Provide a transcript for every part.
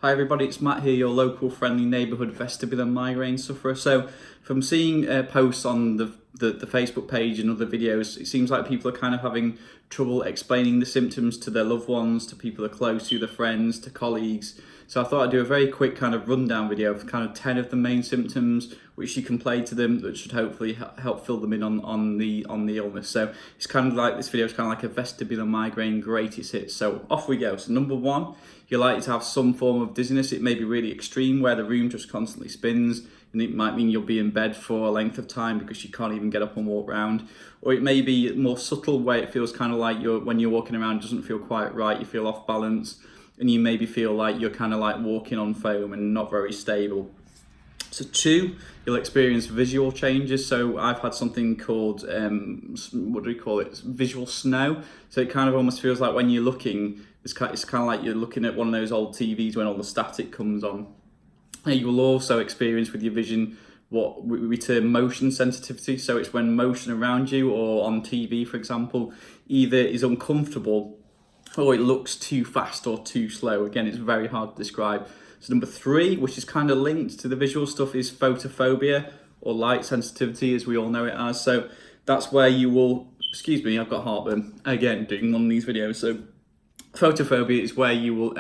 Hi everybody, it's Matt here, your local friendly neighbourhood vestibular migraine sufferer. So from seeing posts on the Facebook page and other videos, it seems like people are kind of having trouble explaining the symptoms to their loved ones, to people they're close to, their friends, to colleagues. So I thought I'd do a very quick kind of rundown video of kind of 10 of the main symptoms which you can play to them that should hopefully help fill them in on the illness. So it's kind of like, this video is kind of like a vestibular migraine greatest hits. So off we go. So number one, you're likely to have some form of dizziness. It may be really extreme where the room just constantly spins, and it might mean you'll be in bed for a length of time because you can't even get up and walk around. Or it may be more subtle where it feels kind of like when you're walking around, it doesn't feel quite right, you feel off balance, and you maybe feel like you're kind of like walking on foam and not very stable. So two, you'll experience visual changes. So I've had something called, what do we call it? Visual snow. So it kind of almost feels like when you're looking, it's kind of like you're looking at one of those old TVs when all the static comes on. And you will also experience with your vision what we term motion sensitivity. So it's when motion around you or on TV, for example, either is uncomfortable or it looks too fast or too slow. Again, it's very hard to describe. So number three, which is kind of linked to the visual stuff, is photophobia or light sensitivity, as we all know it as. So that's where you will, excuse me, I've got heartburn, again, doing one of these videos. So photophobia is where you will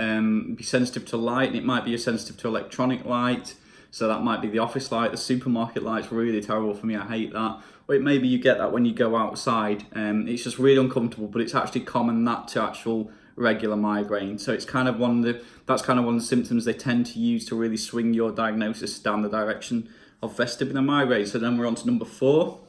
be sensitive to light, and it might be you're sensitive to electronic light. So that might be the office light, the supermarket light's really terrible for me, I hate that. Or it maybe you get that when you go outside, it's just really uncomfortable, but it's actually common that to actual regular migraine. So it's kind of that's kind of one of the symptoms they tend to use to really swing your diagnosis down the direction of vestibular migraine. So then we're on to number four.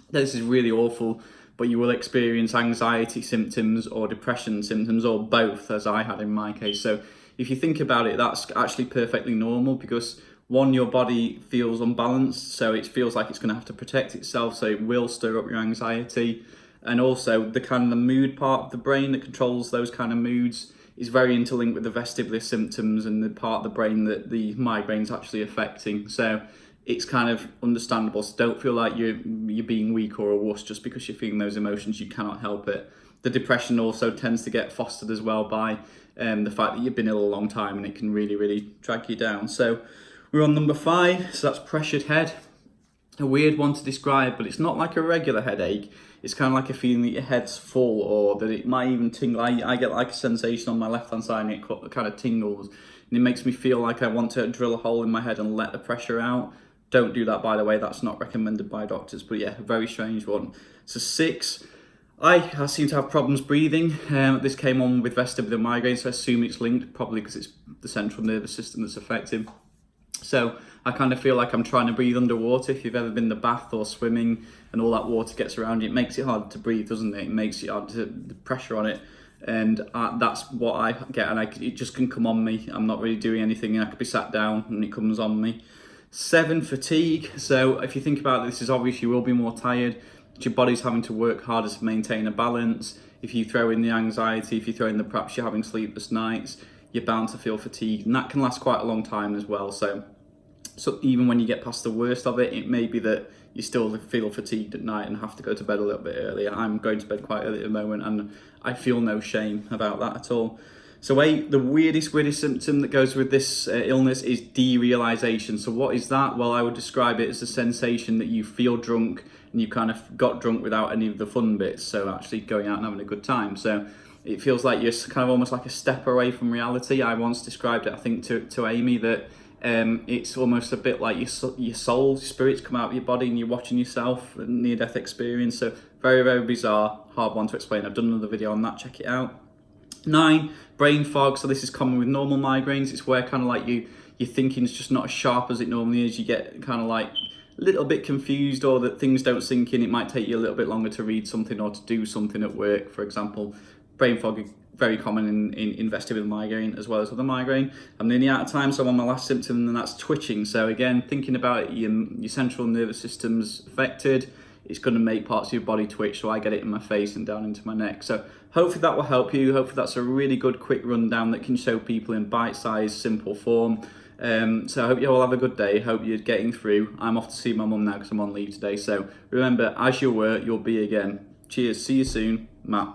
This is really awful, but you will experience anxiety symptoms or depression symptoms, or both, as I had in my case. So if you think about it, that's actually perfectly normal because one, your body feels unbalanced, so it feels like it's going to have to protect itself, so it will stir up your anxiety. And also the kind of the mood part of the brain that controls those kind of moods is very interlinked with the vestibular symptoms and the part of the brain that the migraine's actually affecting. So it's kind of understandable. So don't feel like you're being weak or a wuss just because you're feeling those emotions. You cannot help it. The depression also tends to get fostered as well by the fact that you've been ill a long time, and it can really, really drag you down. So we're on number five. So that's pressured head. A weird one to describe, but it's not like a regular headache. It's kind of like a feeling that your head's full, or that it might even tingle. I get like a sensation on my left hand side, and it kind of tingles, and it makes me feel like I want to drill a hole in my head and let the pressure out. Don't do that, by the way, that's not recommended by doctors, but yeah, a very strange one. So six, I seem to have problems breathing. This came on with vestibular migraine, so I assume it's linked, probably because it's the central nervous system that's affected. So I kind of feel like I'm trying to breathe underwater. If you've ever been in the bath or swimming and all that water gets around you, it makes it hard to breathe, doesn't it? It makes it hard to, the pressure on it. And that's what I get, and it just can come on me. I'm not really doing anything, and I could be sat down and it comes on me. Seven, fatigue. So if you think about it, this is obvious, you will be more tired. Your body's having to work harder to maintain a balance. If you throw in the anxiety, if you throw in the perhaps you're having sleepless nights, you're bound to feel fatigued, and that can last quite a long time as well. So even when you get past the worst of it, it may be that you still feel fatigued at night and have to go to bed a little bit earlier. I'm going to bed quite early at the moment, and I feel no shame about that at all. So eight, the weirdest symptom that goes with this illness is derealization. So what is that? Well, I would describe it as a sensation that you feel drunk and you kind of got drunk without any of the fun bits. So actually going out and having a good time. So it feels like you're kind of almost like a step away from reality. I once described it, I think, to Amy, that it's almost a bit like your soul, your spirits come out of your body and you're watching yourself, a near-death experience. So very, very bizarre, hard one to explain. I've done another video on that, check it out. 9, brain fog. So this is common with normal migraines. It's where kind of like your thinking is just not as sharp as it normally is. You get kind of like a little bit confused, or that things don't sink in. It might take you a little bit longer to read something or to do something at work, for example. Brain fog is very common in vestibular migraine as well as other migraine. I'm nearly out of time, so I'm on my last symptom, and that's twitching. So again, thinking about it, your central nervous system's affected. It's going to make parts of your body twitch, so I get it in my face and down into my neck. So hopefully that will help you. Hopefully that's a really good quick rundown that can show people in bite-sized, simple form. So I hope you all have a good day. Hope you're getting through. I'm off to see my mum now because I'm on leave today. So remember, as you were, you'll be again. Cheers. See you soon. Matt.